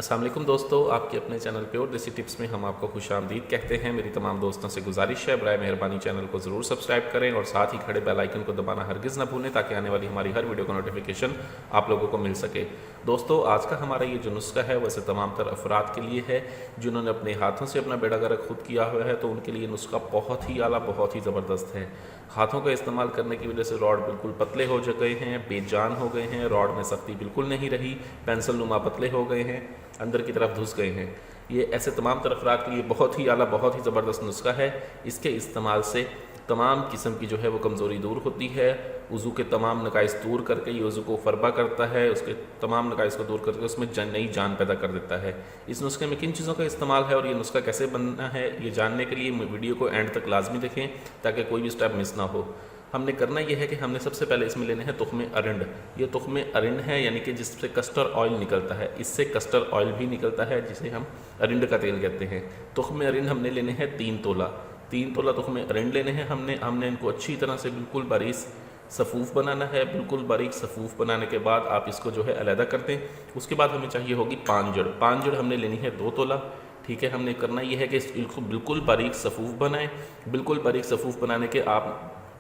अस्सलाम वालेकुम दोस्तों, आपके अपने चैनल प्योर देसी टिप्स में हम आपको खुशामदीद कहते हैं। मेरी तमाम दोस्तों से गुजारिश है, बराए मेहरबानी चैनल को ज़रूर सब्सक्राइब करें और साथ ही खड़े बेल आइकन को दबाना हरगिज़ ना भूलें ताकि आने वाली हमारी हर वीडियो का नोटिफिकेशन आप लोगों को मिल सके। दोस्तों, आज का हमारा ये जो नुस्खा है वैसे तमाम तर अफराद के लिए है जिन्होंने अपने हाथों से अपना बेड़ा गर्क खुद किया हुआ है, तो उनके लिए नुस्खा बहुत ही आला, बहुत ही ज़बरदस्त है। हाथों का इस्तेमाल करने की वजह से रॉड बिल्कुल पतले हो गए हैं, बेजान हो गए हैं, रॉड में सख्ती बिल्कुल नहीं रही, पेंसिल नुमा पतले हो गए हैं, अंदर की तरफ घुस गए हैं। ये ऐसे तमाम तर अफराद के लिए बहुत ही आला, बहुत ही ज़बरदस्त नुस्खा है। इसके इस्तेमाल से तमाम किस्म की जो है वो कमज़ोरी दूर होती है। वज़ू के तमाम नकाइस दूर करके ये वज़ू को फरबा करता है, उसके तमाम नकाइस को दूर करके उसमें नई जान पैदा कर देता है। इस नुस्खे में किन चीज़ों का इस्तेमाल है और ये नुस्खा कैसे बनना है, ये जानने के लिए वीडियो को एंड तक लाजमी देखें ताकि कोई भी स्टेप मिस ना हो। हमने करना यह है कि हमने सबसे पहले इसमें लेने हैं तुख्मे अरिंड। ये तुख्मे अरिंड है यानी कि जिससे कस्टर ऑयल निकलता है, इससे कस्टर ऑयल भी निकलता है जिसे हम अरिंड का तेल कहते हैं। तुख्मे अरिंड हमने लेने हैं 3 तोला। 3 तोला तुख्मे अरिंड लेने हैं हमने इनको अच्छी तरह से बिल्कुल बारीक सफ़ूफ़ बनाना है। बिल्कुल बारीक सफ़ूफ़ बनाने के बाद आप इसको जो है अलहदा कर दें। उसके बाद हमें चाहिए होगी पांजड़। पांजड़ हमने लेनी है 2 तोला। ठीक है, हमने करना यह है कि इसको बिल्कुल बारीक सफ़ूफ़ बनाएं। बिल्कुल बारीक सफ़ूफ़ बनाने के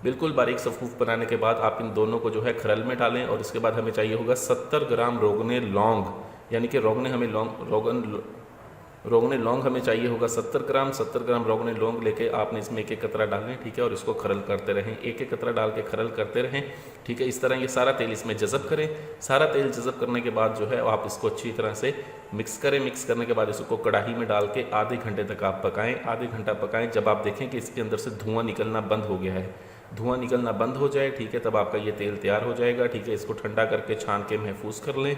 बिल्कुल बारीक सफ़ूफ़ बनाने के बाद आप इन दोनों को जो है खरल में डालें और इसके बाद हमें चाहिए होगा 70 ग्राम रोगने लौंग, यानी कि रोगने लौंग हमें चाहिए होगा 70 ग्राम रोगने लौंग लेके आपने इसमें एक एक कतरा डालें। ठीक है, और इसको खरल करते रहें, एक एक कतरा डाल के खरल करते रहें। ठीक है, इस तरह ये सारा तेल इसमें जज़ब करें। सारा तेल जज़ब करने के बाद जो है आप इसको अच्छी तरह से मिक्स करें। मिक्स करने के बाद इसको कढ़ाई में डाल के आधे घंटे तक आप पकाएं। आधे घंटा पकाएं, जब आप देखें कि इसके अंदर से धुआं निकलना बंद हो गया है, धुआं निकलना बंद हो जाए, ठीक है, तब आपका ये तेल तैयार हो जाएगा। ठीक है, इसको ठंडा करके छान के महफूज कर लें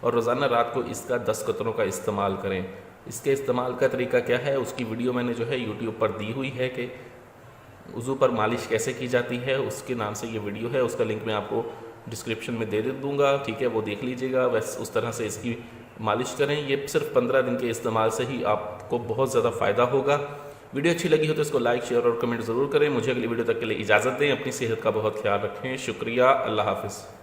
और रोज़ाना रात को इसका 10 कतरों का इस्तेमाल करें। इसके इस्तेमाल का तरीका क्या है, उसकी वीडियो मैंने जो है यूट्यूब पर दी हुई है कि वज़ू पर मालिश कैसे की जाती है, उसके नाम से ये वीडियो है। उसका लिंक मैं आपको डिस्क्रिप्शन में दे दूँगा। ठीक है, वो देख लीजिएगा। बस उस तरह से इसकी मालिश करें। ये सिर्फ 15 दिन के इस्तेमाल से ही आपको बहुत ज़्यादा फ़ायदा होगा। वीडियो अच्छी लगी हो तो इसको लाइक, शेयर और कमेंट ज़रूर करें। मुझे अगली वीडियो तक के लिए इजाज़त दें। अपनी सेहत का बहुत ख्याल रखें। शुक्रिया। अल्लाह हाफ़िज़।